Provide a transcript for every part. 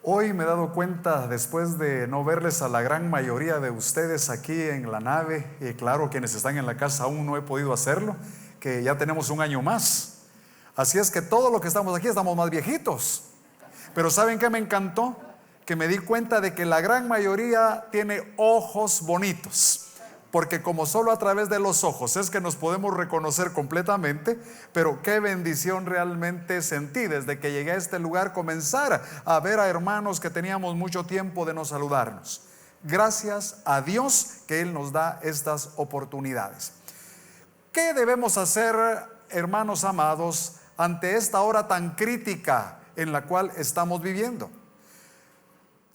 Hoy me he dado cuenta, después de no verles a la gran mayoría de ustedes aquí en la nave, y claro, quienes están en la casa aún no he podido hacerlo, que ya tenemos un año más. Así es que todos los que estamos aquí estamos más viejitos. Pero ¿saben qué me encantó? Que me di cuenta de que la gran mayoría tiene ojos bonitos. Porque como solo a través de los ojos es que nos podemos reconocer completamente, pero qué bendición realmente sentí desde que llegué a este lugar, comenzar a ver a hermanos que teníamos mucho tiempo de no saludarnos. Gracias a Dios que Él nos da estas oportunidades. ¿Qué debemos hacer, hermanos amados, ante esta hora tan crítica en la cual estamos viviendo?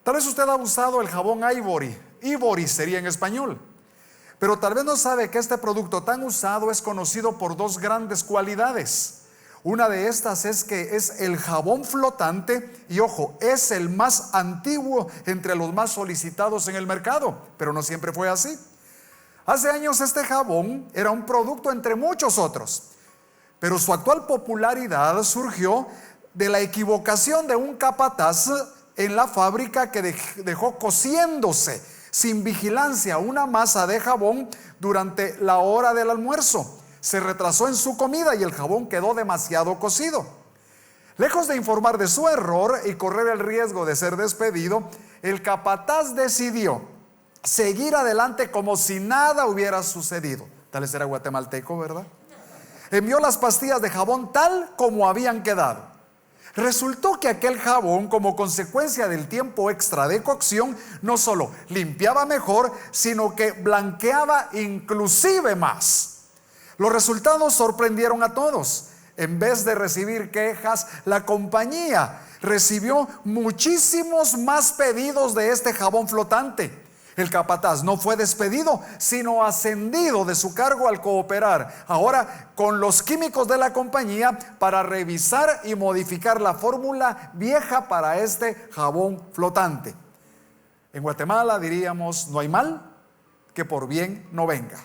Tal vez usted ha usado el jabón Ivory. Ivory sería en español. Pero tal vez no sabe que este producto tan usado es conocido por dos grandes cualidades. Una de estas es que es el jabón flotante y, ojo, es el más antiguo entre los más solicitados en el mercado, pero no siempre fue así. Hace años este jabón era un producto entre muchos otros, pero su actual popularidad surgió de la equivocación de un capataz en la fábrica que dejó cociéndose sin vigilancia una masa de jabón durante la hora del almuerzo. Se retrasó en su comida y el jabón quedó demasiado cocido. Lejos de informar de su error y correr el riesgo de ser despedido, el capataz decidió seguir adelante como si nada hubiera sucedido. Tal vez era guatemalteco, ¿verdad? Envió las pastillas de jabón tal como habían quedado. Resultó que aquel jabón, como consecuencia del tiempo extra de cocción, no solo limpiaba mejor, sino que blanqueaba inclusive más. Los resultados sorprendieron a todos. En vez de recibir quejas, la compañía recibió muchísimos más pedidos de este jabón flotante. El capataz no fue despedido, sino ascendido de su cargo al cooperar ahora con los químicos de la compañía para revisar y modificar la fórmula vieja para este jabón flotante. En Guatemala diríamos: no hay mal que por bien no venga.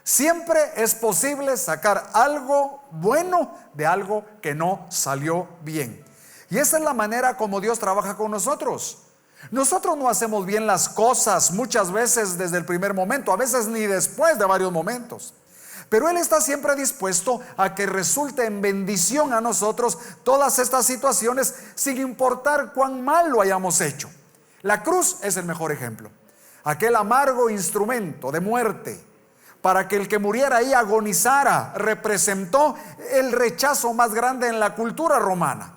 Siempre es posible sacar algo bueno de algo que no salió bien. Y esa es la manera como Dios trabaja con nosotros. Nosotros no hacemos bien las cosas muchas veces desde el primer momento, a veces ni después de varios momentos. Pero Él está siempre dispuesto a que resulte en bendición a nosotros todas estas situaciones, sin importar cuán mal lo hayamos hecho. La cruz es el mejor ejemplo. Aquel amargo instrumento de muerte para que el que muriera ahí agonizara, representó el rechazo más grande en la cultura romana.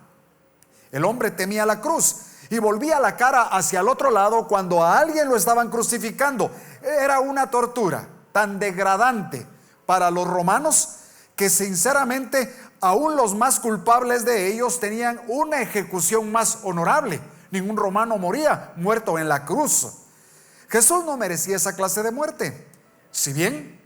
El hombre temía la cruz y volvía la cara hacia el otro lado cuando a alguien lo estaban crucificando. Era una tortura tan degradante para los romanos que sinceramente aún los más culpables de ellos tenían una ejecución más honorable. Ningún romano moría muerto en la cruz. Jesús no merecía esa clase de muerte. Si bien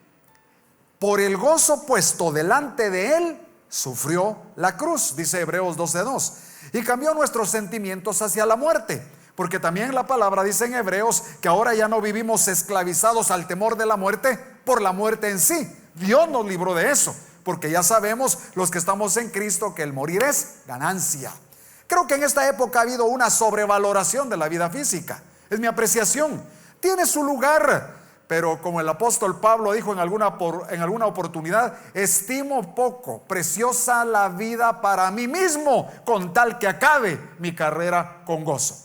por el gozo puesto delante de Él sufrió la cruz, dice Hebreos 12:2, y cambió nuestros sentimientos hacia la muerte, porque también la palabra dice en Hebreos que ahora ya no vivimos esclavizados al temor de la muerte por la muerte en sí. Dios nos libró de eso, porque ya sabemos los que estamos en Cristo que el morir es ganancia. Creo que en esta época ha habido una sobrevaloración de la vida física. Es mi apreciación. Tiene su lugar, pero como el apóstol Pablo dijo en alguna oportunidad: estimo poco preciosa la vida para mí mismo, con tal que acabe mi carrera con gozo.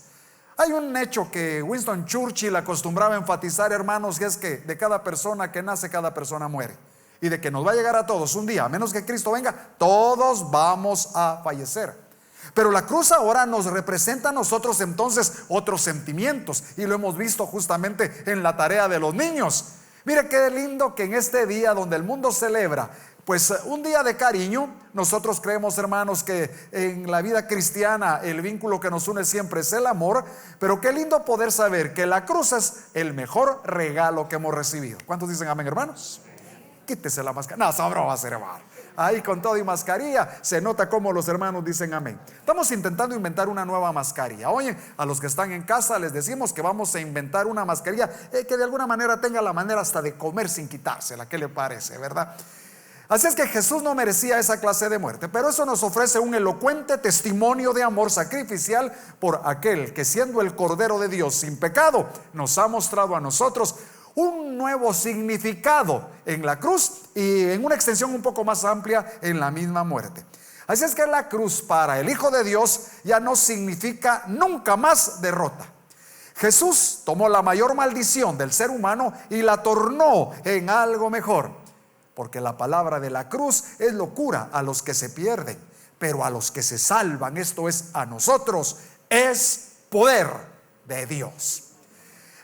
Hay un hecho que Winston Churchill acostumbraba a enfatizar, hermanos, y es que de cada persona que nace, cada persona muere. Y de que nos va a llegar a todos un día, a menos que Cristo venga, todos vamos a fallecer. Pero la cruz ahora nos representa a nosotros entonces otros sentimientos, y lo hemos visto justamente en la tarea de los niños. Mire qué lindo que en este día donde el mundo celebra pues un día de cariño, nosotros creemos, hermanos, que en la vida cristiana el vínculo que nos une siempre es el amor. Pero qué lindo poder saber que la cruz es el mejor regalo que hemos recibido. ¿Cuántos dicen amén, hermanos? Quítese la mascarilla. No, sobra va a ser hermano. Ahí con todo y mascarilla se nota cómo los hermanos dicen amén. Estamos intentando inventar una nueva mascarilla. Oye, a los que están en casa les decimos que vamos a inventar una mascarilla que de alguna manera tenga la manera hasta de comer sin quitársela. ¿Qué le parece, verdad? Así es que Jesús no merecía esa clase de muerte, pero eso nos ofrece un elocuente testimonio de amor sacrificial por aquel que, siendo el Cordero de Dios sin pecado, nos ha mostrado a nosotros un nuevo significado en la cruz y en una extensión un poco más amplia en la misma muerte. Así es que la cruz para el Hijo de Dios ya no significa nunca más derrota. Jesús tomó la mayor maldición del ser humano y la tornó en algo mejor, porque la palabra de la cruz es locura a los que se pierden, pero a los que se salvan, esto es, a nosotros, es poder de Dios.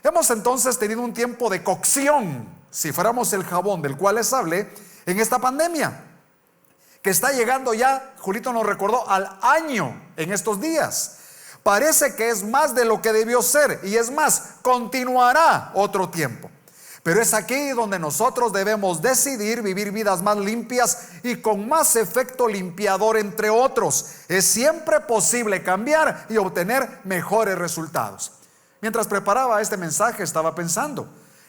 Hemos entonces tenido un tiempo de cocción, si fuéramos el jabón del cual les hablé, en esta pandemia, que está llegando ya, Julito nos recordó, al año en estos días. Parece que es más de lo que debió ser, y es más, continuará otro tiempo. Pero es aquí donde nosotros debemos decidir vivir vidas más limpias y con más efecto limpiador, entre otros. Es siempre posible cambiar y obtener mejores resultados. Mientras preparaba este mensaje estaba pensando,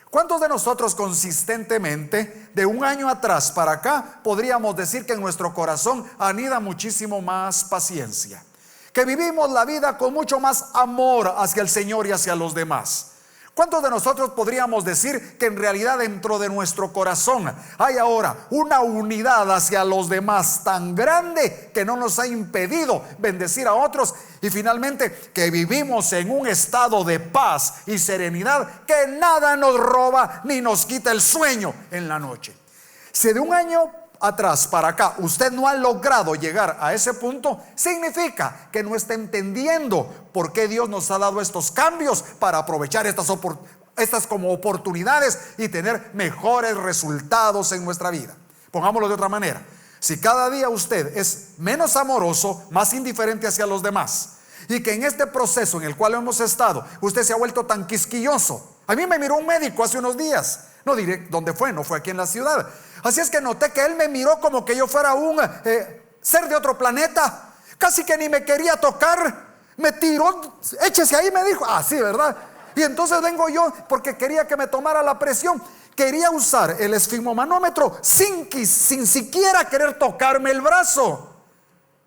¿cuántos de nosotros consistentemente de un año atrás para acá podríamos decir que en nuestro corazón anida muchísimo más paciencia? Que vivimos la vida con mucho más amor hacia el Señor y hacia los demás. ¿Cuántos de nosotros podríamos decir que en realidad dentro de nuestro corazón hay ahora una unidad hacia los demás tan grande que no nos ha impedido bendecir a otros? Y finalmente que vivimos en un estado de paz y serenidad que nada nos roba ni nos quita el sueño en la noche. Si de un año atrás para acá usted no ha logrado llegar a ese punto, significa que no está entendiendo por qué Dios nos ha dado estos cambios para aprovechar estas como oportunidades y tener mejores resultados en nuestra vida. Pongámoslo de otra manera, si cada día usted es menos amoroso, más indiferente hacia los demás, y que en este proceso en el cual hemos estado usted se ha vuelto tan quisquilloso. A mí me miró un médico hace unos días, no diré dónde fue, no fue aquí en la ciudad. Así es que noté que él me miró como que yo fuera un ser de otro planeta. Casi que ni me quería tocar. Me tiró, échese ahí, me dijo. Ah, sí, ¿verdad? Y entonces vengo yo porque quería que me tomara la presión. Quería usar el esfigmomanómetro sin siquiera querer tocarme el brazo.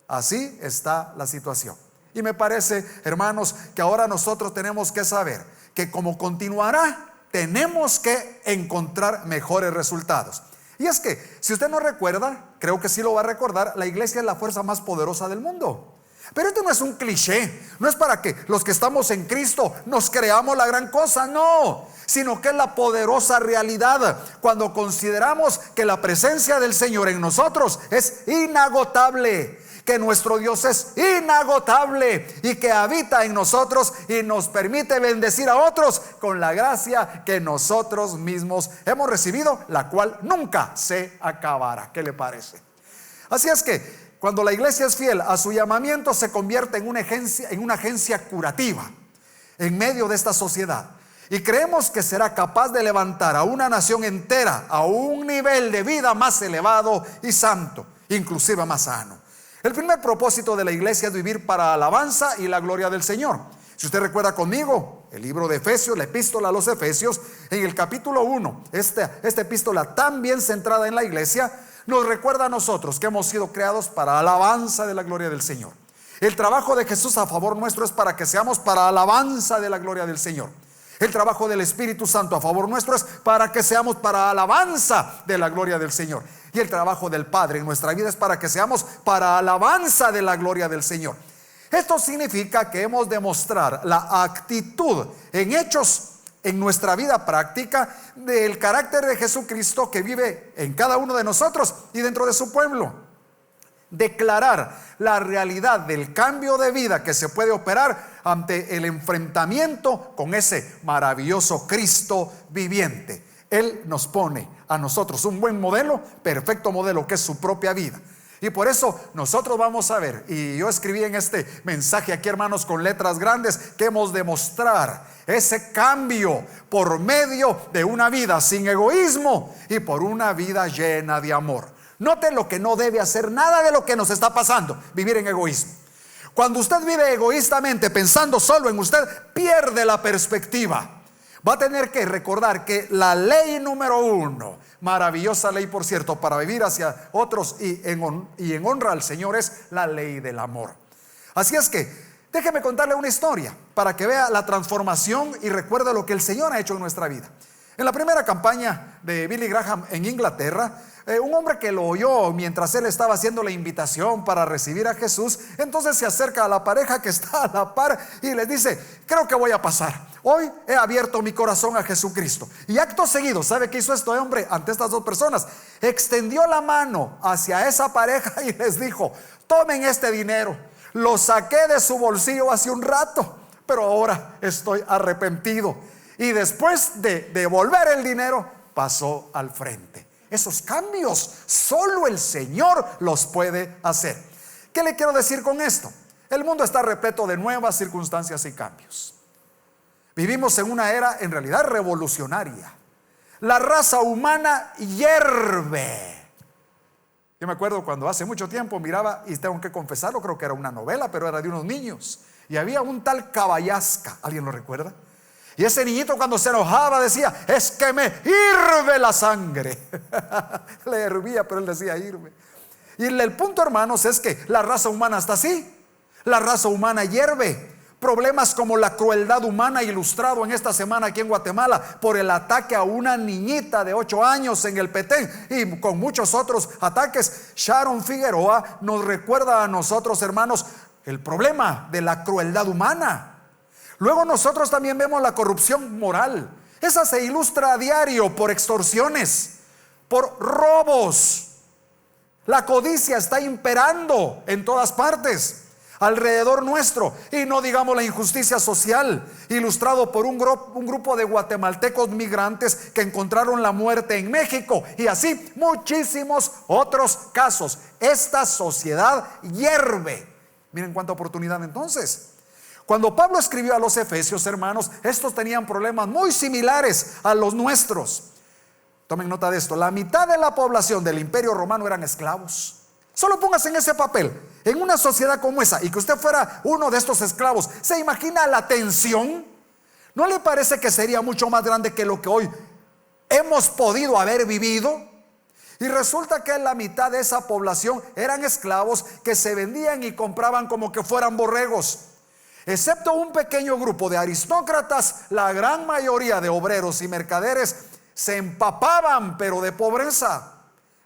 Así está la situación. Y me parece, hermanos, que ahora nosotros tenemos que saber que como continuará, tenemos que encontrar mejores resultados. Y es que, si usted no recuerda, creo que sí lo va a recordar, la iglesia es la fuerza más poderosa del mundo. Pero esto no es un cliché, no es para que los que estamos en Cristo nos creamos la gran cosa, no, sino que es la poderosa realidad cuando consideramos que la presencia del Señor en nosotros es inagotable, que nuestro Dios es inagotable y que habita en nosotros y nos permite bendecir a otros con la gracia que nosotros mismos hemos recibido, la cual nunca se acabará. ¿Qué le parece? Así es que cuando la iglesia es fiel a su llamamiento, se convierte en una agencia curativa en medio de esta sociedad. Y creemos que será capaz de levantar a una nación entera a un nivel de vida más elevado y santo, inclusive más sano. El primer propósito de la iglesia es vivir para alabanza y la gloria del Señor. Si usted recuerda conmigo, el libro de Efesios, la epístola a los Efesios, en el capítulo 1, esta epístola tan bien centrada en la iglesia, nos recuerda a nosotros que hemos sido creados para alabanza de la gloria del Señor. El trabajo de Jesús a favor nuestro es para que seamos para alabanza de la gloria del Señor. El trabajo del Espíritu Santo a favor nuestro es para que seamos para alabanza de la gloria del Señor. Y el trabajo del Padre en nuestra vida es para que seamos para alabanza de la gloria del Señor. Esto significa que hemos de mostrar la actitud en hechos en nuestra vida práctica del carácter de Jesucristo que vive en cada uno de nosotros y dentro de su pueblo. Declarar la realidad del cambio de vida que se puede operar ante el enfrentamiento con ese maravilloso Cristo viviente. Él nos pone a nosotros un buen modelo, perfecto modelo, que es su propia vida. Y por eso nosotros vamos a ver, y yo escribí en este mensaje aquí, hermanos, con letras grandes, que hemos de mostrar ese cambio por medio de una vida sin egoísmo y por una vida llena de amor. Note lo que no debe hacer nada de lo que nos está pasando, vivir en egoísmo. Cuando usted vive egoístamente pensando solo en usted, pierde la perspectiva. Va a tener que recordar que la ley número 1, maravillosa ley por cierto, para vivir hacia otros y en honra al Señor, es la ley del amor. Así es que déjeme contarle una historia para que vea la transformación y recuerde lo que el Señor ha hecho en nuestra vida. En la primera campaña de Billy Graham en Inglaterra, un hombre que lo oyó mientras él estaba haciendo la invitación para recibir a Jesús, entonces se acerca a la pareja que está a la par y les dice: creo que voy a pasar. Hoy he abierto mi corazón a Jesucristo. Y acto seguido, ¿sabe qué hizo este hombre ante estas dos personas? Extendió la mano hacia esa pareja y les dijo: tomen este dinero. Lo saqué de su bolsillo hace un rato, pero ahora estoy arrepentido. Y después de devolver el dinero, pasó al frente. Esos cambios solo el Señor los puede hacer. ¿Qué le quiero decir con esto? El mundo está repleto de nuevas circunstancias y cambios. Vivimos en una era en realidad revolucionaria. La raza humana hierve. Yo me acuerdo cuando hace mucho tiempo miraba, y tengo que confesarlo, creo que era una novela, pero era de unos niños, y había un tal Caballasca. ¿Alguien lo recuerda? Y ese niñito cuando se enojaba decía: es que me hirve la sangre. Le hervía, pero él decía hirve. Y el punto, hermanos, es que la raza humana está así. La raza humana hierve. Problemas como la crueldad humana, ilustrado en esta semana aquí en Guatemala por el ataque a una niñita de 8 años en el Petén, y con muchos otros ataques. Sharon Figueroa nos recuerda a nosotros, hermanos, el problema de la crueldad humana. Luego nosotros también vemos la corrupción moral. Esa se ilustra a diario por extorsiones, por robos. La codicia está imperando en todas partes alrededor nuestro. Y no digamos la injusticia social, ilustrado por un grupo de guatemaltecos migrantes que encontraron la muerte en México, y así muchísimos otros casos. Esta sociedad hierve. Miren cuánta oportunidad entonces. Cuando Pablo escribió a los Efesios, hermanos, estos tenían problemas muy similares a los nuestros. Tomen nota de esto: la mitad de la población del Imperio Romano eran esclavos. Solo póngase en ese papel, en una sociedad como esa, y que usted fuera uno de estos esclavos. ¿Se imagina la tensión? ¿No le parece que sería mucho más grande que lo que hoy hemos podido haber vivido? Y resulta que la mitad de esa población eran esclavos que se vendían y compraban como que fueran borregos. Excepto un pequeño grupo de aristócratas, la gran mayoría de obreros y mercaderes se empapaban, pero de pobreza.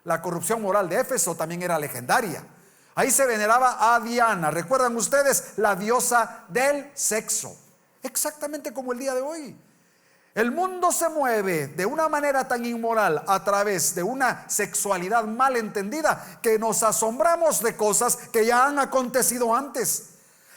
La corrupción moral de Éfeso también era legendaria. Ahí se veneraba a Diana, ¿recuerdan ustedes? La diosa del sexo. Exactamente como el día de hoy. El mundo se mueve de una manera tan inmoral a través de una sexualidad mal entendida que nos asombramos de cosas que ya han acontecido antes.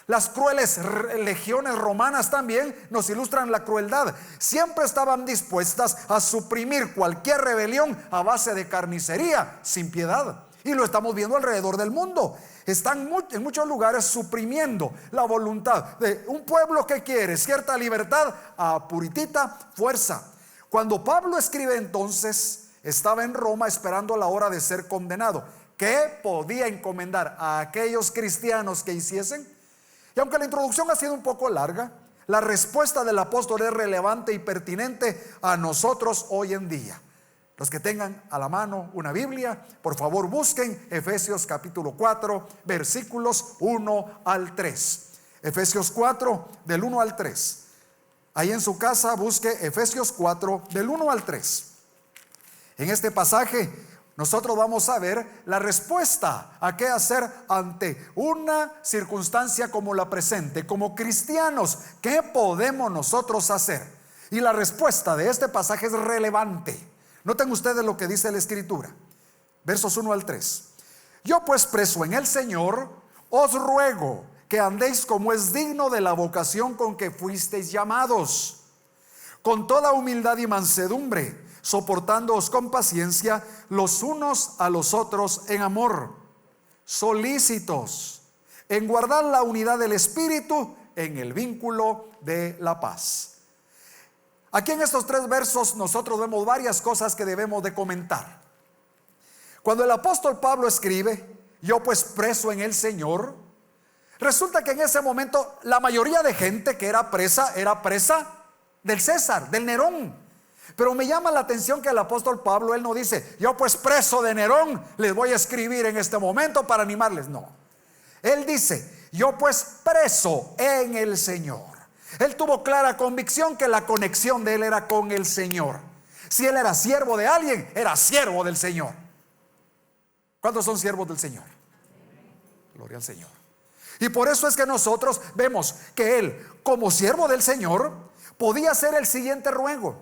Las crueles legiones romanas también nos ilustran la crueldad. Siempre estaban dispuestas a suprimir cualquier rebelión a base de carnicería sin piedad. Y lo estamos viendo alrededor del mundo. Están en muchos lugares suprimiendo la voluntad de un pueblo que quiere cierta libertad a puritita fuerza. Cuando Pablo escribe entonces, estaba en Roma esperando la hora de ser condenado. ¿Qué podía encomendar a aquellos cristianos que hiciesen? Y aunque la introducción ha sido un poco larga, la respuesta del apóstol es relevante y pertinente a nosotros hoy en día. Los que tengan a la mano una Biblia, por favor busquen Efesios capítulo 4, versículos 1 al 3. Efesios 4, del 1 al 3. Ahí en su casa busque Efesios 4, del 1 al 3. En este pasaje nosotros vamos a ver la respuesta a qué hacer ante una circunstancia como la presente. Como cristianos, ¿qué podemos nosotros hacer? Y la respuesta de este pasaje es relevante. Noten ustedes lo que dice la Escritura, versos 1 al 3. Yo pues, preso en el Señor, os ruego que andéis como es digno de la vocación con que fuisteis llamados, con toda humildad y mansedumbre, soportándoos con paciencia los unos a los otros en amor, solícitos en guardar la unidad del Espíritu en el vínculo de la paz. Aquí en estos 3 versos nosotros vemos varias cosas que debemos de comentar. Cuando el apóstol Pablo escribe, yo pues preso en el Señor, resulta que en ese momento la mayoría de gente que era presa del César, del Nerón. Pero me llama la atención que el apóstol Pablo, él no dice: yo pues preso de Nerón les voy a escribir en este momento para animarles. No, él dice: yo pues preso en el Señor. Él tuvo clara convicción que la conexión de él era con el Señor. Si él era siervo de alguien, era siervo del Señor. ¿Cuántos son siervos del Señor? Gloria al Señor. Y por eso es que nosotros vemos que él, como siervo del Señor, podía hacer el siguiente ruego.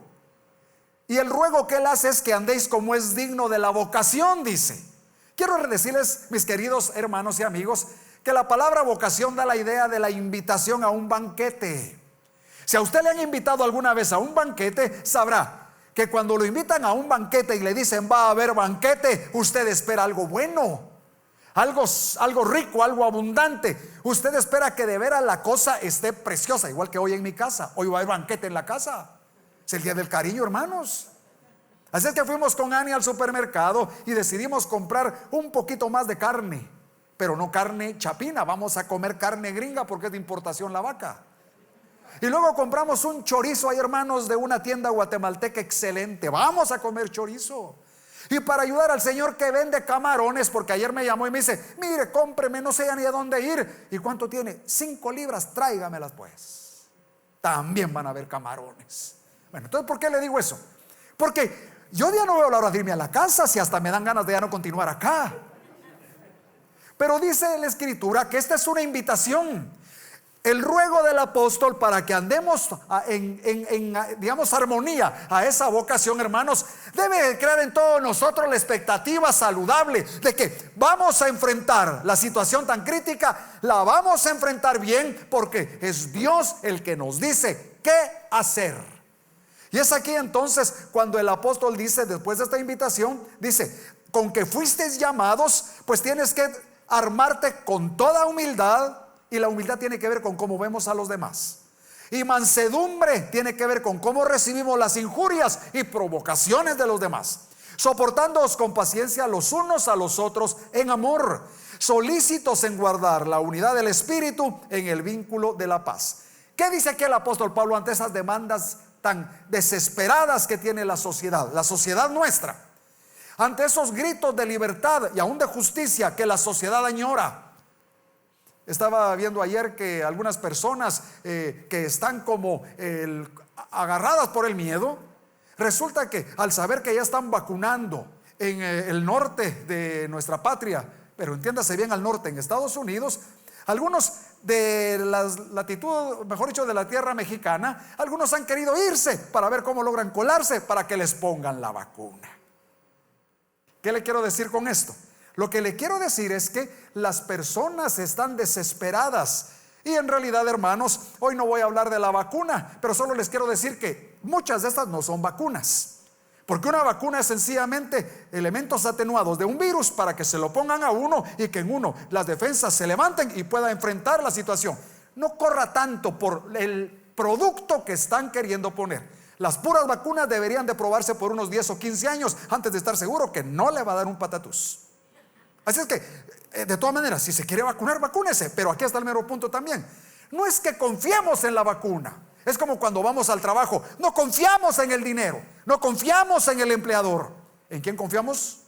Y el ruego que él hace es que andéis como es digno de la vocación, dice. Quiero decirles, mis queridos hermanos y amigos, que la palabra vocación da la idea de la invitación a un banquete. Si a usted le han invitado alguna vez a un banquete, sabrá que cuando lo invitan a un banquete y le dicen va a haber banquete, usted espera algo bueno, algo rico, algo abundante. Usted espera que de veras la cosa esté preciosa, igual que hoy en mi casa. Hoy va a haber banquete en la casa. Es el día del cariño, hermanos. Así es que fuimos con Ani al supermercado y decidimos comprar un poquito más de carne, pero no carne chapina. Vamos a comer carne gringa porque es de importación la vaca. Y luego compramos un chorizo ahí, hermanos, de una tienda guatemalteca excelente. Vamos a comer chorizo. Y para ayudar al señor que vende camarones, porque ayer me llamó y me dice: mire, cómpreme, no sé ni a dónde ir. ¿Y cuánto tiene? 5 libras, tráigamelas pues. También van a haber camarones. Bueno, entonces, ¿por qué le digo eso? Porque yo ya no veo la hora de irme a la casa, si hasta me dan ganas de ya no continuar acá. Pero dice la Escritura que esta es una invitación. El ruego del apóstol para que andemos digamos, armonía a esa vocación, hermanos, debe crear en todos nosotros la expectativa saludable de que vamos a enfrentar la situación tan crítica, la vamos a enfrentar bien, porque es Dios el que nos dice qué hacer. Y es aquí entonces cuando el apóstol dice, después de esta invitación, dice: con que fuisteis llamados, pues tienes que armarte con toda humildad. Y la humildad tiene que ver con cómo vemos a los demás. Y mansedumbre tiene que ver con cómo recibimos las injurias y provocaciones de los demás, soportándoos con paciencia los unos a los otros en amor, solícitos en guardar la unidad del espíritu en el vínculo de la paz. ¿Qué dice aquí el apóstol Pablo ante esas demandas tan desesperadas que tiene la sociedad nuestra? Ante esos gritos de libertad y aún de justicia que la sociedad añora. Estaba viendo ayer que algunas personas que están como agarradas por el miedo, resulta que al saber que ya están vacunando en el norte de nuestra patria, pero entiéndase bien, al norte, en Estados Unidos, algunos de la latitud, mejor dicho, de la tierra mexicana, algunos han querido irse para ver cómo logran colarse para que les pongan la vacuna. ¿Qué le quiero decir con esto? Lo que le quiero decir es que las personas están desesperadas. Y en realidad, hermanos, hoy no voy a hablar de la vacuna, pero solo les quiero decir que muchas de estas no son vacunas. Porque una vacuna es sencillamente elementos atenuados de un virus para que se lo pongan a uno y que en uno las defensas se levanten y pueda enfrentar la situación. No corra tanto por el producto que están queriendo poner. Las puras vacunas deberían de probarse por unos 10 o 15 años antes de estar seguro que no le va a dar un patatús. Así es que, de todas maneras, si se quiere vacunar, vacúnese. Pero aquí está el mero punto también. No es que confiemos en la vacuna. Es como cuando vamos al trabajo. No confiamos en el dinero. No confiamos en el empleador. ¿En quién confiamos?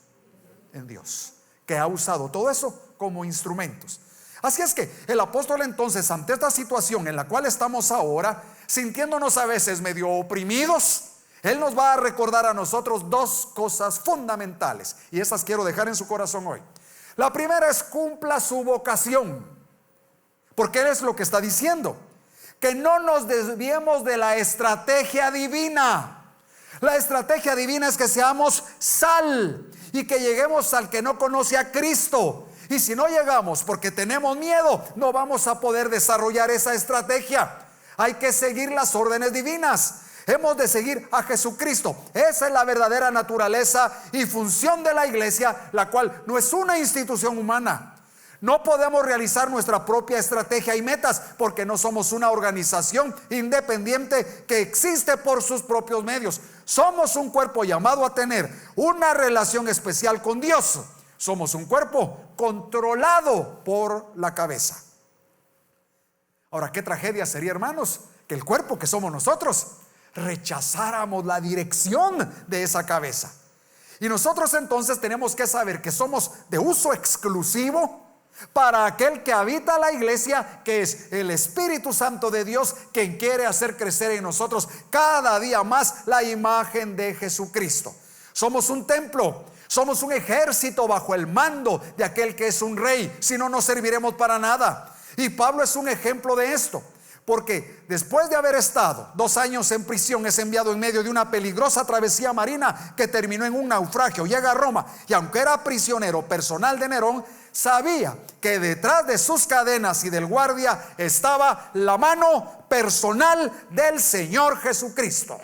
En Dios, que ha usado todo eso como instrumentos. Así es que el apóstol entonces, ante esta situación en la cual estamos ahora, sintiéndonos a veces medio oprimidos, él nos va a recordar a nosotros dos cosas fundamentales. Y esas quiero dejar en su corazón hoy. La primera es: cumpla su vocación. Porque él es lo que está diciendo: que no nos desviemos de la estrategia divina. La estrategia divina es que seamos sal y que lleguemos al que no conoce a Cristo. Y si no llegamos porque tenemos miedo, no vamos a poder desarrollar esa estrategia. Hay que seguir las órdenes divinas. Hemos de seguir a Jesucristo. Esa es la verdadera naturaleza y función de la iglesia, la cual no es una institución humana. No podemos realizar nuestra propia estrategia y metas porque no somos una organización independiente que existe por sus propios medios. Somos un cuerpo llamado a tener una relación especial con Dios. Somos un cuerpo controlado por la cabeza. Ahora, qué tragedia sería, hermanos, que el cuerpo que somos nosotros rechazáramos la dirección de esa cabeza. Y nosotros entonces tenemos que saber que somos de uso exclusivo para aquel que habita la iglesia, que es el Espíritu Santo de Dios, quien quiere hacer crecer en nosotros cada día más la imagen de Jesucristo. Somos un templo, somos un ejército bajo el mando de aquel que es un rey, si no, no serviremos para nada. Y Pablo es un ejemplo de esto, porque después de haber estado 2 años en prisión, es enviado en medio de una peligrosa travesía marina que terminó en un naufragio. Llega a Roma y aunque era prisionero personal de Nerón, sabía que detrás de sus cadenas y del guardia estaba la mano personal del Señor Jesucristo.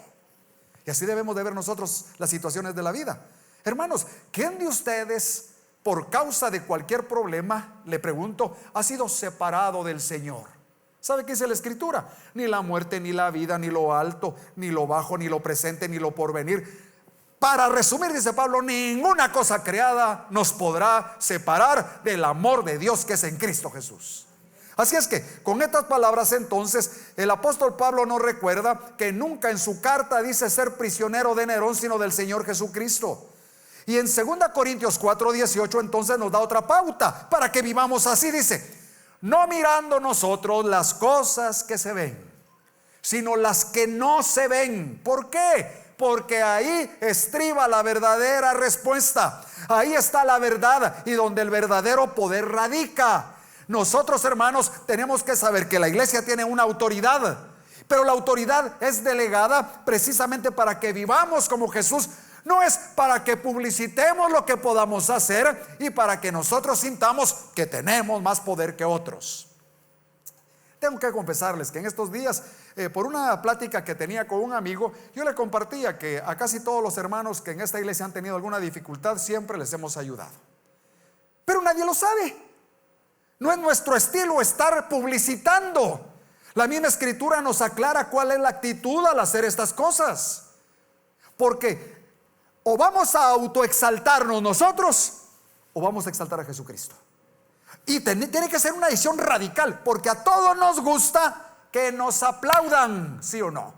Y así debemos de ver nosotros las situaciones de la vida. Hermanos, ¿quién de ustedes, por causa de cualquier problema, le pregunto, ha sido separado del Señor? ¿Sabe qué dice la Escritura? Ni la muerte, ni la vida, ni lo alto, ni lo bajo, ni lo presente, ni lo porvenir. Para resumir, dice Pablo, ninguna cosa creada nos podrá separar del amor de Dios que es en Cristo Jesús. Así es que con estas palabras entonces el apóstol Pablo nos recuerda que nunca en su carta dice ser prisionero de Nerón, sino del Señor Jesucristo. Y en 2 Corintios 4:18 entonces nos da otra pauta para que vivamos así. Dice: no mirando nosotros las cosas que se ven, sino las que no se ven. ¿Por qué? Porque ahí estriba la verdadera respuesta. Ahí está la verdad y donde el verdadero poder radica. Nosotros, hermanos, tenemos que saber que la iglesia tiene una autoridad, pero la autoridad es delegada precisamente para que vivamos como Jesús. No es para que publicitemos lo que podamos hacer y para que nosotros sintamos que tenemos más poder que otros. Tengo que confesarles que en estos días, por una plática que tenía con un amigo, yo le compartía que a casi todos los hermanos que en esta iglesia han tenido alguna dificultad, siempre les hemos ayudado. Pero nadie lo sabe. No es nuestro estilo estar publicitando. La misma Escritura nos aclara cuál es la actitud al hacer estas cosas. Porque o vamos a autoexaltarnos nosotros, o vamos a exaltar a Jesucristo. Y tiene que ser una decisión radical, porque a todos nos gusta que nos aplaudan, ¿sí o no?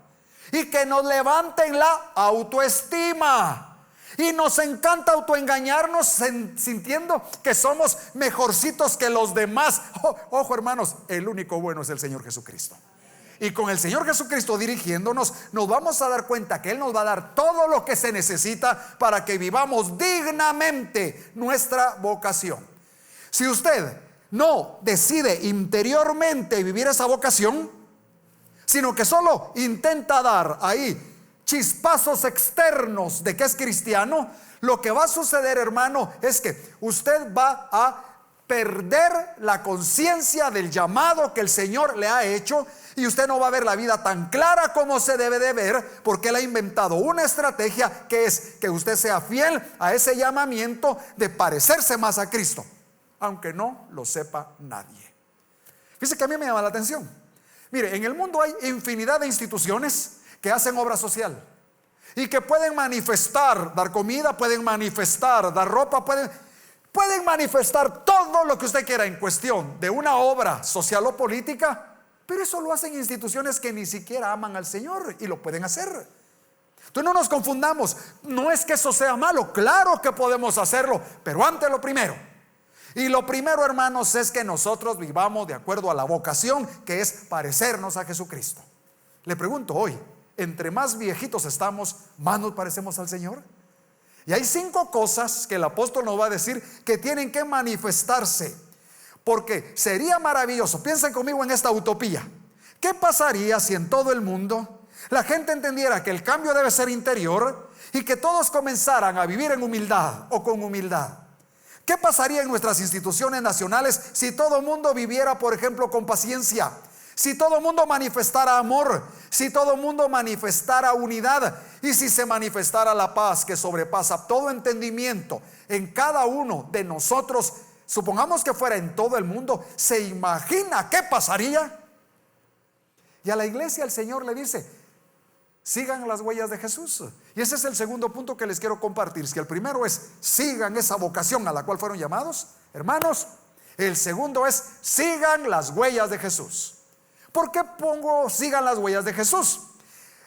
Y que nos levanten la autoestima. Y nos encanta autoengañarnos sintiendo que somos mejorcitos que los demás. Ojo, hermanos, el único bueno es el Señor Jesucristo. Y con el Señor Jesucristo dirigiéndonos, nos vamos a dar cuenta que Él nos va a dar todo lo que se necesita para que vivamos dignamente nuestra vocación. Si usted no decide interiormente vivir esa vocación, sino que solo intenta dar ahí chispazos externos de que es cristiano, lo que va a suceder, hermano, es que usted va a perder la conciencia del llamado que el Señor le ha hecho, y usted no va a ver la vida tan clara como se debe de ver, porque Él ha inventado una estrategia que es que usted sea fiel a ese llamamiento de parecerse más a Cristo, aunque no lo sepa nadie. Fíjese que a mí me llama la atención. Mire, en el mundo hay infinidad de instituciones que hacen obra social y que pueden manifestar, dar comida, pueden manifestar, dar ropa, pueden manifestar todo lo que usted quiera en cuestión de una obra social o política, pero eso lo hacen instituciones que ni siquiera aman al Señor y lo pueden hacer. Entonces no nos confundamos, no es que eso sea malo, claro que podemos hacerlo, pero antes lo primero. Y lo primero, hermanos, es que nosotros vivamos de acuerdo a la vocación, que es parecernos a Jesucristo. Le pregunto hoy, entre más viejitos estamos, más nos parecemos al Señor. Y hay 5 cosas que el apóstol nos va a decir que tienen que manifestarse, porque sería maravilloso. Piensen conmigo en esta utopía. ¿Qué pasaría si en todo el mundo la gente entendiera que el cambio debe ser interior y que todos comenzaran a vivir en humildad o con humildad? ¿Qué pasaría en nuestras instituciones nacionales si todo el mundo viviera, por ejemplo, con paciencia? Si todo el mundo manifestara amor, si todo el mundo manifestara unidad, y si se manifestara la paz que sobrepasa todo entendimiento en cada uno de nosotros, supongamos que fuera en todo el mundo, ¿se imagina qué pasaría? Y a la iglesia el Señor le dice: sigan las huellas de Jesús. Y ese es el segundo punto que les quiero compartir. Si el primero es sigan esa vocación a la cual fueron llamados, hermanos, el segundo es sigan las huellas de Jesús. ¿Por qué pongo sigan las huellas de Jesús?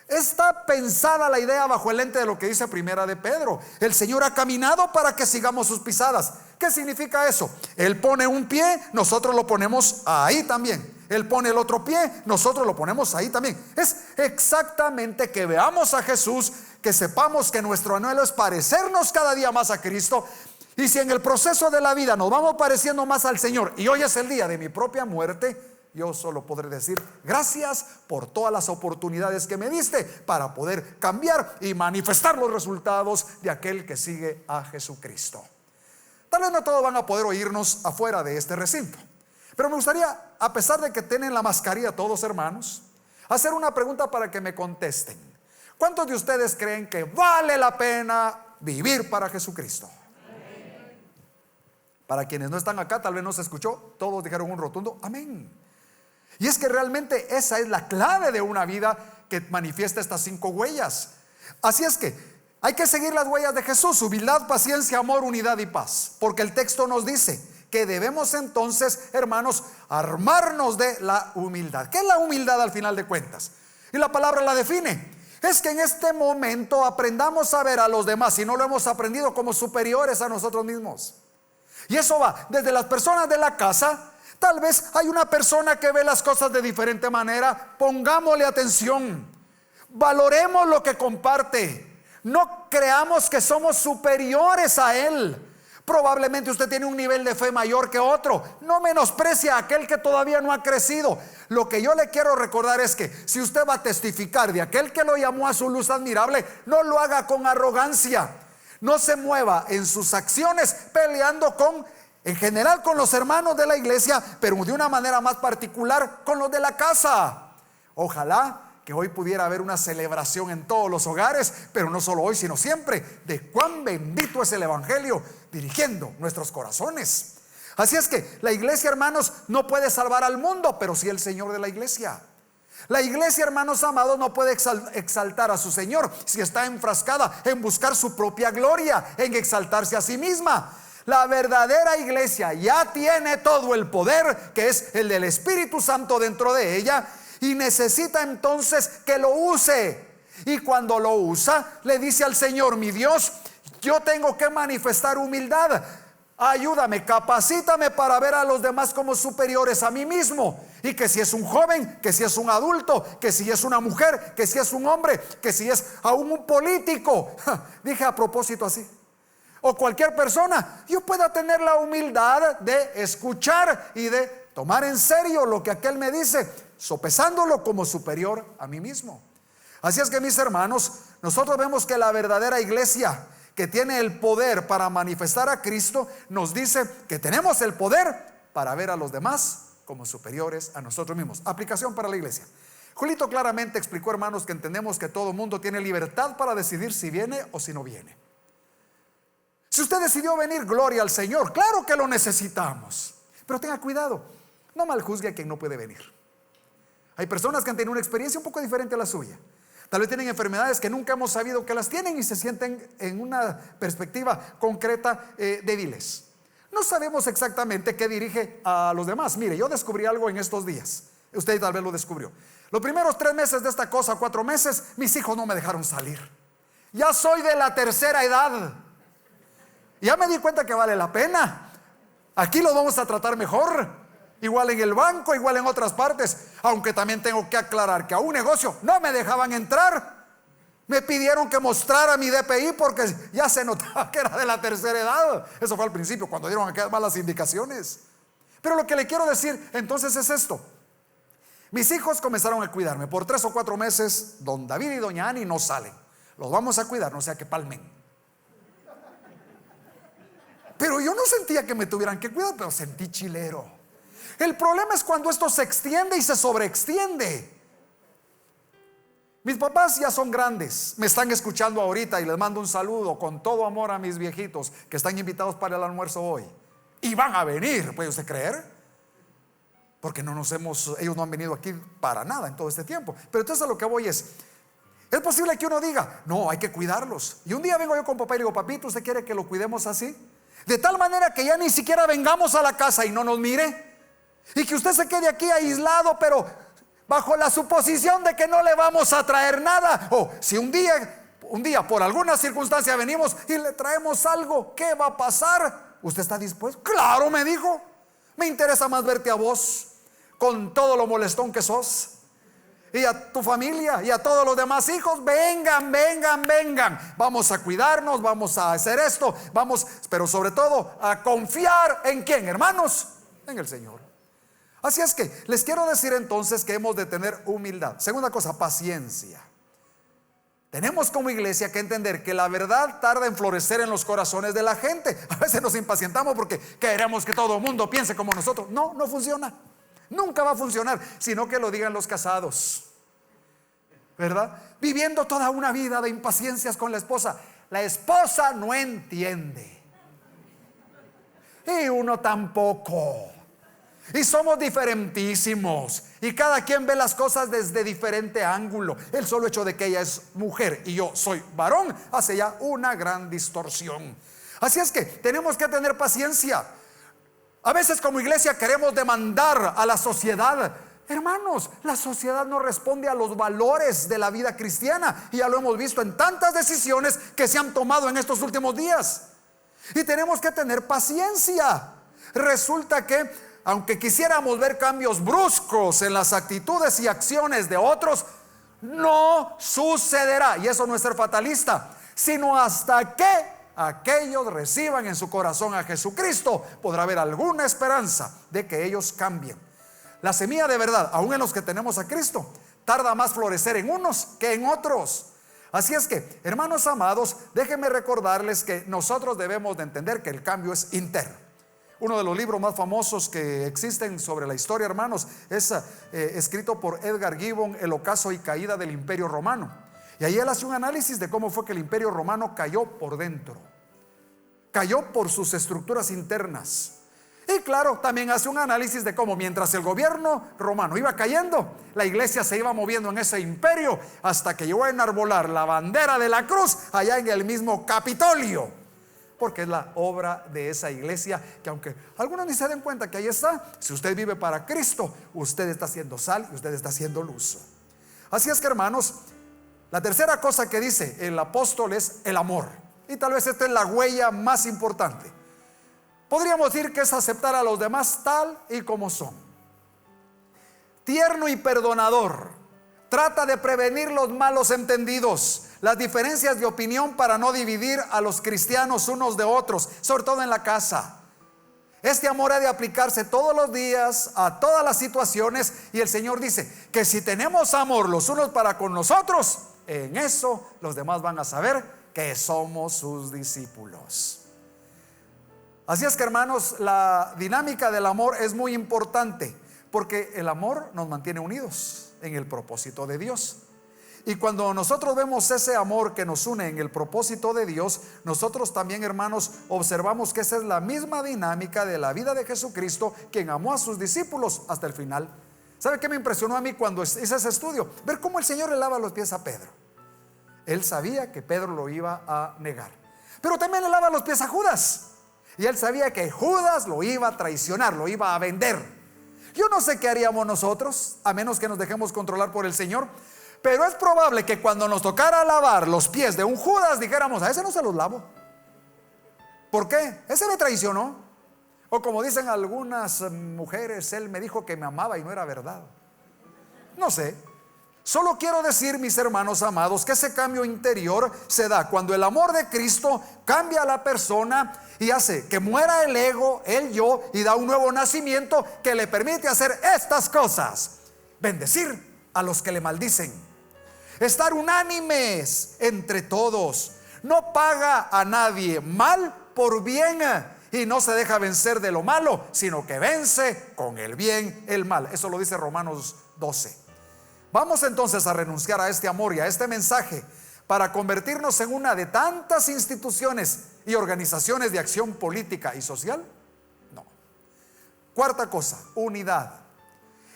Está pensada la idea bajo el lente de lo que dice Primera de Pedro. El Señor ha caminado para que sigamos sus pisadas. ¿Qué significa eso? Él pone un pie, nosotros lo ponemos ahí también. Él pone el otro pie, nosotros lo ponemos ahí también. Es exactamente que veamos a Jesús, que sepamos que nuestro anhelo es parecernos cada día más a Cristo. Y si en el proceso de la vida nos vamos pareciendo más al Señor, y hoy es el día de mi propia muerte, yo solo podré decir gracias por todas las oportunidades que me diste para poder cambiar y manifestar los resultados de aquel que sigue a Jesucristo. Tal vez no todos van a poder oírnos afuera de este recinto, pero me gustaría, a pesar de que tienen la mascarilla todos, hermanos, hacer una pregunta para que me contesten. ¿Cuántos de ustedes creen que vale la pena vivir para Jesucristo? Para quienes no están acá, tal vez no se escuchó, todos dijeron un rotundo amén. Y es que realmente esa es la clave de una vida que manifiesta estas 5 huellas. Así es que hay que seguir las huellas de Jesús: humildad, paciencia, amor, unidad y paz. Porque el texto nos dice que debemos entonces, hermanos, armarnos de la humildad. ¿Qué es la humildad al final de cuentas? Y la palabra la define. Es que en este momento aprendamos a ver a los demás, si no lo hemos aprendido, como superiores a nosotros mismos. Y eso va desde las personas de la casa. Tal vez hay una persona que ve las cosas de diferente manera. Pongámosle atención. Valoremos lo que comparte. No creamos que somos superiores a él. Probablemente usted tiene un nivel de fe mayor que otro. No menosprecie a aquel que todavía no ha crecido. Lo que yo le quiero recordar es que si usted va a testificar de aquel que lo llamó a su luz admirable, no lo haga con arrogancia. No se mueva en sus acciones peleando en general con los hermanos de la iglesia, pero de una manera más particular con los de la casa. Ojalá que hoy pudiera haber una celebración en todos los hogares, pero no solo hoy, sino siempre, de cuán bendito es el evangelio dirigiendo nuestros corazones. Así es que la iglesia, hermanos, no puede salvar al mundo, pero sí el Señor de la iglesia. La iglesia, hermanos amados, no puede exaltar a su Señor si está enfrascada en buscar su propia gloria, en exaltarse a sí misma. La verdadera iglesia ya tiene todo el poder, que es el del Espíritu Santo dentro de ella, y necesita entonces que lo use. Y cuando lo usa, le dice al Señor: mi Dios, yo tengo que manifestar humildad. Ayúdame, capacítame para ver a los demás como superiores a mí mismo. Y que si es un joven, que si es un adulto, que si es una mujer, que si es un hombre, que si es aún un político, dije a propósito así, o cualquier persona, yo pueda tener la humildad de escuchar y de tomar en serio lo que aquel me dice, sopesándolo como superior a mí mismo. Así es que, mis hermanos, nosotros vemos que la verdadera iglesia, que tiene el poder para manifestar a Cristo, nos dice que tenemos el poder para ver a los demás como superiores a nosotros mismos. Aplicación para la iglesia. Julito claramente explicó, hermanos, que entendemos que todo mundo tiene libertad para decidir si viene o si no viene. Si usted decidió venir, gloria al Señor, claro que lo necesitamos, pero tenga cuidado, no maljuzgue a quien no puede venir. Hay personas que han tenido una experiencia un poco diferente a la suya. Tal vez tienen enfermedades que nunca hemos sabido que las tienen y se sienten en una perspectiva concreta débiles. No sabemos exactamente qué dirige a los demás. Mire, yo descubrí algo en estos días. Usted tal vez lo descubrió. Los primeros 3 meses de esta cosa, 4 meses, mis hijos no me dejaron salir. Ya soy de la tercera edad. Ya me di cuenta que vale la pena. Aquí los vamos a tratar mejor. Igual en el banco, igual en otras partes. Aunque también tengo que aclarar que a un negocio no me dejaban entrar. Me pidieron que mostrara mi DPI porque ya se notaba que era de la tercera edad. Eso fue al principio, cuando dieron aquellas malas indicaciones. Pero lo que le quiero decir entonces es esto. Mis hijos comenzaron a cuidarme. Por 3 o 4 meses, don David y doña Ani no salen. Los vamos a cuidar, no sea que palmen. Pero yo no sentía que me tuvieran que cuidar, pero sentí chilero. El problema es cuando esto se extiende y se sobreextiende. Mis papás ya son grandes, me están escuchando ahorita y les mando un saludo con todo amor a mis viejitos que están invitados para el almuerzo hoy. Y van a venir, ¿puede usted creer? Porque ellos no han venido aquí para nada en todo este tiempo. Pero entonces a lo que voy es posible que uno diga, no, hay que cuidarlos. Y un día vengo yo con papá y le digo, papito, ¿usted quiere que lo cuidemos así? De tal manera que ya ni siquiera vengamos a la casa y no nos mire. Y que usted se quede aquí aislado, pero bajo la suposición de que no le vamos a traer nada. O si un día por alguna circunstancia venimos y le traemos algo, ¿qué va a pasar? ¿Usted está dispuesto? Claro, me dijo. Me interesa más verte a vos, con todo lo molestón que sos, y a tu familia y a todos los demás hijos. Vengan, vengan, vengan. Vamos a cuidarnos, vamos a hacer esto, vamos, pero sobre todo a confiar en ¿quién, hermanos? En el Señor. Así es que les quiero decir entonces que hemos de tener humildad. Segunda cosa, paciencia. Tenemos como iglesia que entender que la verdad tarda en florecer en los corazones de la gente. A veces nos impacientamos porque queremos que todo el mundo piense como nosotros. No, no funciona. Nunca va a funcionar, sino que lo digan los casados, ¿verdad? Viviendo toda una vida de impaciencias con la esposa. La esposa no entiende, y uno tampoco. Y somos diferentísimos, y cada quien ve las cosas desde diferente ángulo. El solo hecho de que ella es mujer y yo soy varón hace ya una gran distorsión. Así es que tenemos que tener paciencia. A veces como iglesia queremos demandar a la sociedad. Hermanos, la sociedad no responde a los valores de la vida cristiana, y ya lo hemos visto en tantas decisiones que se han tomado en estos últimos días. Y tenemos que tener paciencia. Resulta que aunque quisiéramos ver cambios bruscos en las actitudes y acciones de otros, no sucederá. Y eso no es ser fatalista, sino hasta que aquellos reciban en su corazón a Jesucristo, podrá haber alguna esperanza de que ellos cambien. La semilla de verdad, aún en los que tenemos a Cristo, tarda más florecer en unos que en otros. Así es que, hermanos amados, déjenme recordarles que nosotros debemos de entender que el cambio es interno. Uno de los libros más famosos que existen sobre la historia, hermanos, es escrito por Edgar Gibbon, El ocaso y caída del Imperio Romano. Y ahí él hace un análisis de cómo fue que el Imperio Romano cayó por dentro, cayó por sus estructuras internas. Y claro, también hace un análisis de cómo mientras el gobierno romano iba cayendo, la iglesia se iba moviendo en ese imperio hasta que llegó a enarbolar la bandera de la cruz allá en el mismo Capitolio. Porque es la obra de esa iglesia que, aunque algunos ni se den cuenta que ahí está, si usted vive para Cristo, usted está haciendo sal y usted está haciendo luz. Así es que, hermanos, la tercera cosa que dice el apóstol es el amor. Y tal vez esta es la huella más importante. Podríamos decir que es aceptar a los demás tal y como son. Tierno y perdonador. Trata de prevenir los malos entendidos, las diferencias de opinión, para no dividir a los cristianos unos de otros, sobre todo en la casa. Este amor ha de aplicarse todos los días a todas las situaciones, y el Señor dice que si tenemos amor los unos para con los otros, en eso los demás van a saber que somos sus discípulos. Así es que, hermanos, la dinámica del amor es muy importante, porque el amor nos mantiene unidos en el propósito de Dios. Y cuando nosotros vemos ese amor que nos une en el propósito de Dios, nosotros también, hermanos, observamos que esa es la misma dinámica de la vida de Jesucristo, quien amó a sus discípulos hasta el final. ¿Sabe qué me impresionó a mí cuando hice ese estudio? Ver cómo el Señor le lava los pies a Pedro. Él sabía que Pedro lo iba a negar, pero también le lava los pies a Judas, y él sabía que Judas lo iba a traicionar, lo iba a vender. Yo no sé qué haríamos nosotros, a menos que nos dejemos controlar por el Señor, pero es probable que cuando nos tocara lavar los pies de un Judas dijéramos: a ese no se los lavo. ¿Por qué? Ese me traicionó. O como dicen algunas mujeres, él me dijo que me amaba y no era verdad. No sé. Solo quiero decir, mis hermanos amados, que ese cambio interior se da cuando el amor de Cristo cambia a la persona y hace que muera el ego, el yo, y da un nuevo nacimiento que le permite hacer estas cosas: bendecir a los que le maldicen, estar unánimes entre todos, no paga a nadie mal por bien y no se deja vencer de lo malo, sino que vence con el bien el mal. Eso lo dice Romanos 12. Vamos entonces a renunciar a este amor y a este mensaje para convertirnos en una de tantas instituciones y organizaciones de acción política y social. No. Cuarta cosa, unidad.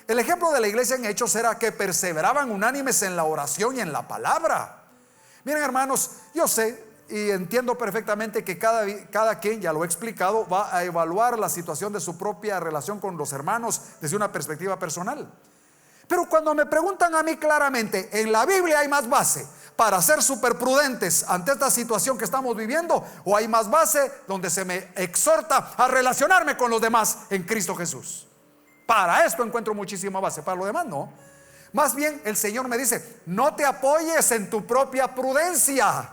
El ejemplo de la iglesia en Hechos era que perseveraban unánimes en la oración y en la palabra. Miren, hermanos, yo sé y entiendo perfectamente que cada quien, ya lo he explicado, va a evaluar la situación de su propia relación con los hermanos desde una perspectiva personal. Pero cuando me preguntan a mí claramente, en la Biblia hay más base para ser súper prudentes ante esta situación que estamos viviendo, o hay más base donde se me exhorta a relacionarme con los demás en Cristo Jesús. Para esto encuentro muchísima base, para lo demás no. Más bien el Señor me dice: no te apoyes en tu propia prudencia,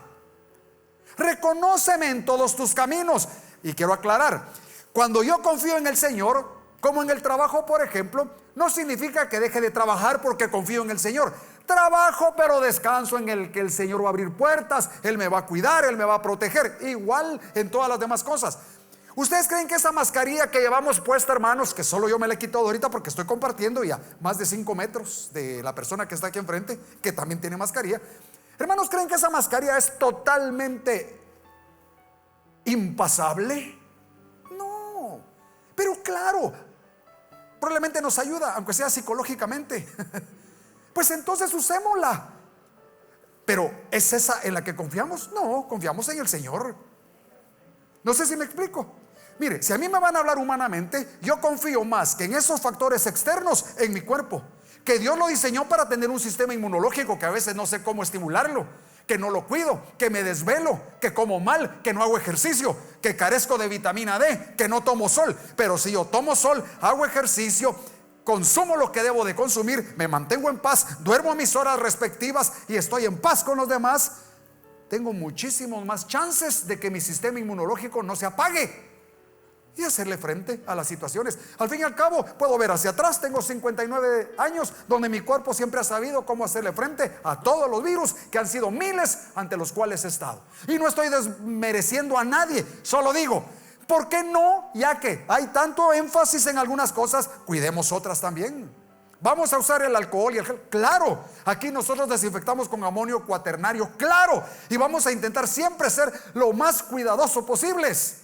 reconóceme en todos tus caminos. Y quiero aclarar, cuando yo confío en el Señor, como en el trabajo por ejemplo, no significa que deje de trabajar porque confío en el Señor. Trabajo, pero descanso en el que el Señor va a abrir puertas, Él me va a cuidar, Él me va a proteger. Igual en todas las demás cosas. ¿Ustedes creen que esa mascarilla que llevamos puesta, hermanos, que solo yo me la he quitado ahorita porque estoy compartiendo ya más de 5 metros de la persona que está aquí enfrente, que también tiene mascarilla? Hermanos, ¿creen que esa mascarilla es totalmente impasable? No, pero claro, probablemente nos ayuda, aunque sea psicológicamente. Pues entonces usémosla. Pero ¿es esa en la que confiamos? No, confiamos en el Señor. No sé si me explico. Mire, si a mí me van a hablar humanamente, yo confío más que en esos factores externos en mi cuerpo, que Dios lo diseñó para tener un sistema inmunológico que a veces no sé cómo estimularlo, que no lo cuido, que me desvelo, que como mal, que no hago ejercicio, que carezco de vitamina D, que no tomo sol. Pero si yo tomo sol, hago ejercicio, consumo lo que debo de consumir, me mantengo en paz, duermo a mis horas respectivas y estoy en paz con los demás, tengo muchísimos más chances de que mi sistema inmunológico no se apague y hacerle frente a las situaciones. Al fin y al cabo, puedo ver hacia atrás, tengo 59 años, donde mi cuerpo siempre ha sabido cómo hacerle frente a todos los virus, que han sido miles ante los cuales he estado. Y no estoy desmereciendo a nadie, solo digo, ¿por qué no? Ya que hay tanto énfasis en algunas cosas, cuidemos otras también. Vamos a usar el alcohol y el gel, claro. Aquí nosotros desinfectamos con amonio cuaternario, claro. Y vamos a intentar siempre ser lo más cuidadoso posibles.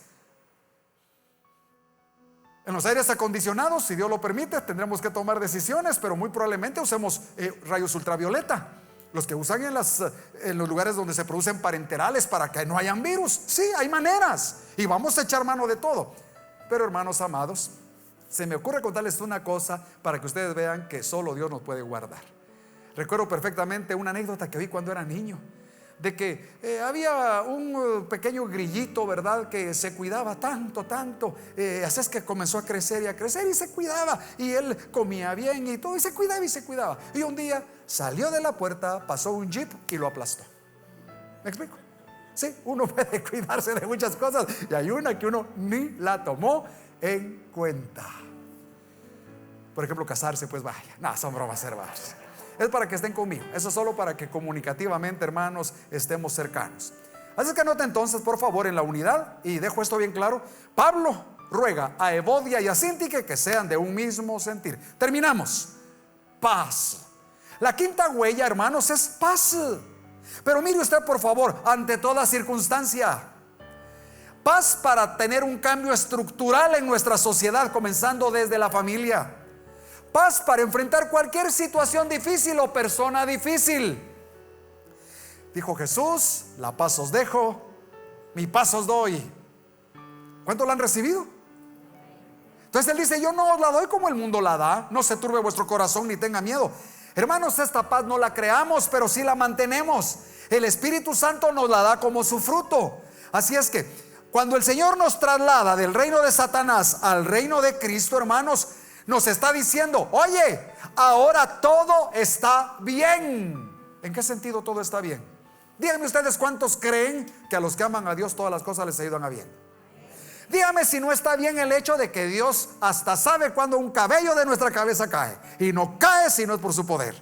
En los aires acondicionados, si Dios lo permite, tendremos que tomar decisiones, pero muy probablemente usemos rayos ultravioleta. Los que usan en los lugares donde se producen parenterales para que no hayan virus. Sí, hay maneras y vamos a echar mano de todo. Pero hermanos amados, se me ocurre contarles una cosa para que ustedes vean que solo Dios nos puede guardar. Recuerdo perfectamente una anécdota que vi cuando era niño, de que había un pequeño grillito, ¿verdad?, que se cuidaba tanto, así es que comenzó a crecer y se cuidaba, y él comía bien y todo, y se cuidaba. Y un día salió de la puerta, pasó un jeep y lo aplastó. ¿Me explico? Sí, uno puede cuidarse de muchas cosas y hay una que uno ni la tomó en cuenta. Por ejemplo, casarse, pues vaya, no, son bromas hermanos. Es para que estén conmigo. Eso es solo para que comunicativamente, hermanos, estemos cercanos. Así que anoten entonces, por favor, en la unidad, y dejo esto bien claro. Pablo ruega a Evodia y a Síntique que sean de un mismo sentir. Terminamos. Paz. La quinta huella, hermanos, es paz. Pero mire usted, por favor, ante toda circunstancia, paz para tener un cambio estructural en nuestra sociedad, comenzando desde la familia. Paz para enfrentar cualquier situación difícil o persona difícil. Dijo Jesús: la paz os dejo, mi paz os doy. ¿Cuánto la han recibido? Entonces él dice: yo no os la doy como el mundo la da. No se turbe vuestro corazón ni tenga miedo. Hermanos, esta paz no la creamos, pero sí la mantenemos. El Espíritu Santo nos la da como su fruto. Así es que cuando el Señor nos traslada del reino de Satanás al reino de Cristo, hermanos, nos está diciendo: oye, ahora todo está bien. ¿En qué sentido todo está bien? Díganme ustedes cuántos creen que a los que aman a Dios todas las cosas les ayudan a bien. Dígame si no está bien el hecho de que Dios hasta sabe cuando un cabello de nuestra cabeza cae, y no cae si no es por su poder.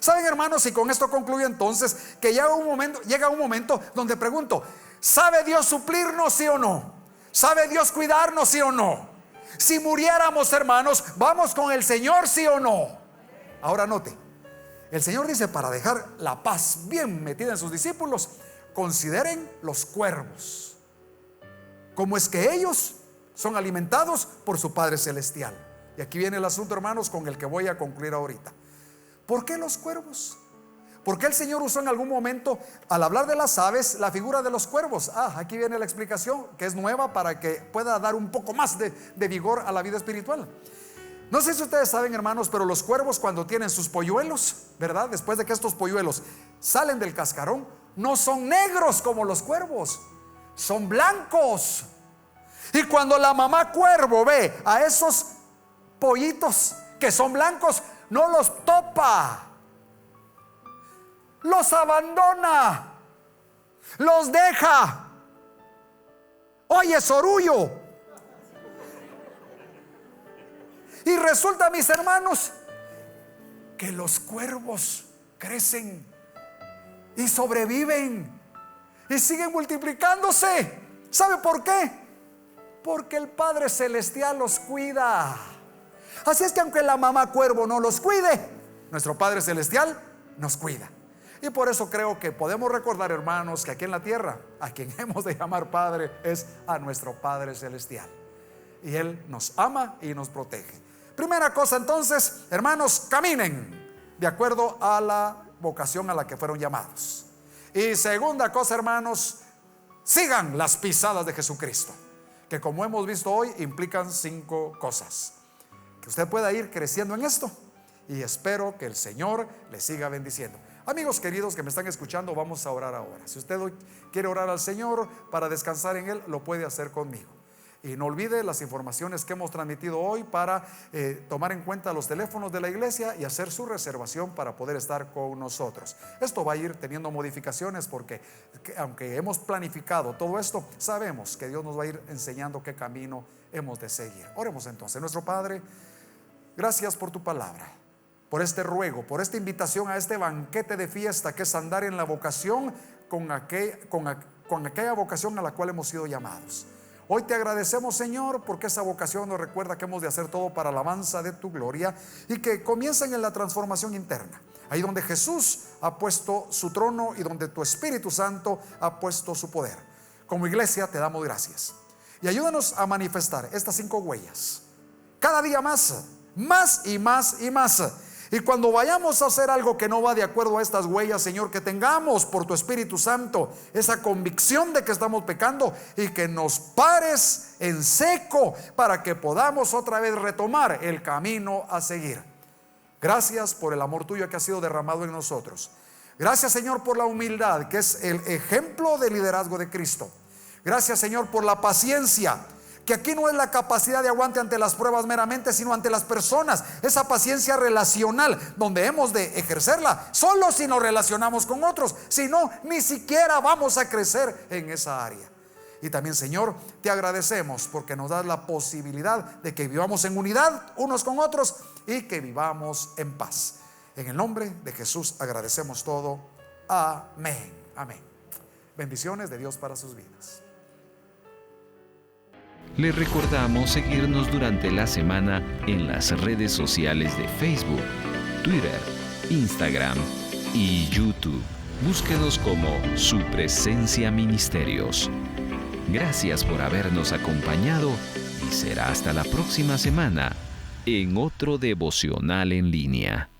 Saben, hermanos, y con esto concluyo entonces, que llega un momento donde pregunto: ¿sabe Dios suplirnos, sí o no? ¿Sabe Dios cuidarnos, sí o no? Si muriéramos, hermanos, ¿vamos con el Señor, sí o no? Ahora note, el Señor dice, para dejar la paz bien metida en sus discípulos, consideren los cuervos. ¿Cómo es que ellos son alimentados por su Padre Celestial? Y aquí viene el asunto, hermanos, con el que voy a concluir ahorita. ¿Por qué los cuervos? ¿Por qué el Señor usó en algún momento, al hablar de las aves, la figura de los cuervos? Aquí viene la explicación, que es nueva para que pueda dar un poco más de vigor a la vida espiritual. No sé si ustedes saben, hermanos, pero los cuervos cuando tienen sus polluelos, ¿verdad? Después de que estos polluelos salen del cascarón, no son negros como los cuervos, son blancos. Y cuando la mamá cuervo ve a esos pollitos que son blancos, no los topa, los abandona, los deja. Oye, sorullo. Y resulta, mis hermanos, que los cuervos crecen y sobreviven y siguen multiplicándose. ¿Sabe por qué? Porque el Padre Celestial los cuida. Así es que aunque la mamá cuervo no los cuide, nuestro Padre Celestial nos cuida. Y por eso creo que podemos recordar, hermanos, que aquí en la tierra a quien hemos de llamar Padre es a nuestro Padre Celestial. Y Él nos ama y nos protege. Primera cosa, entonces, hermanos, caminen de acuerdo a la vocación a la que fueron llamados. Y segunda cosa, hermanos, sigan las pisadas de Jesucristo, que como hemos visto hoy implican 5 cosas. Que usted pueda ir creciendo en esto, y espero que el Señor le siga bendiciendo. Amigos queridos que me están escuchando, vamos a orar ahora. Si usted hoy quiere orar al Señor para descansar en Él, lo puede hacer conmigo. Y no olvide las informaciones que hemos transmitido hoy para tomar en cuenta los teléfonos de la iglesia y hacer su reservación para poder estar con nosotros. Esto va a ir teniendo modificaciones porque aunque hemos planificado todo esto, sabemos que Dios nos va a ir enseñando qué camino hemos de seguir. Oremos entonces. Nuestro Padre, gracias por tu palabra, por este ruego, por esta invitación a este banquete de fiesta que es andar en la vocación con aquella vocación a la cual hemos sido llamados. Hoy te agradecemos, Señor, porque esa vocación nos recuerda que hemos de hacer todo para la alabanza de tu gloria y que comiencen en la transformación interna, ahí donde Jesús ha puesto su trono y donde tu Espíritu Santo ha puesto su poder. Como iglesia te damos gracias y ayúdanos a manifestar estas 5 huellas cada día más y más y más. Y cuando vayamos a hacer algo que no va de acuerdo a estas huellas, Señor, que tengamos por tu Espíritu Santo esa convicción de que estamos pecando y que nos pares en seco para que podamos otra vez retomar el camino a seguir. Gracias por el amor tuyo que ha sido derramado en nosotros. Gracias, Señor, por la humildad que es el ejemplo de liderazgo de Cristo. Gracias, Señor, por la paciencia, que aquí no es la capacidad de aguante ante las pruebas meramente, sino ante las personas. Esa paciencia relacional donde hemos de ejercerla solo si nos relacionamos con otros. Si no, ni siquiera vamos a crecer en esa área. Y también, Señor, te agradecemos porque nos das la posibilidad de que vivamos en unidad unos con otros y que vivamos en paz. En el nombre de Jesús agradecemos todo. Amén. Amén. Bendiciones de Dios para sus vidas. Le recordamos seguirnos durante la semana en las redes sociales de Facebook, Twitter, Instagram y YouTube. Búsquenos como Su Presencia Ministerios. Gracias por habernos acompañado y será hasta la próxima semana en otro devocional en línea.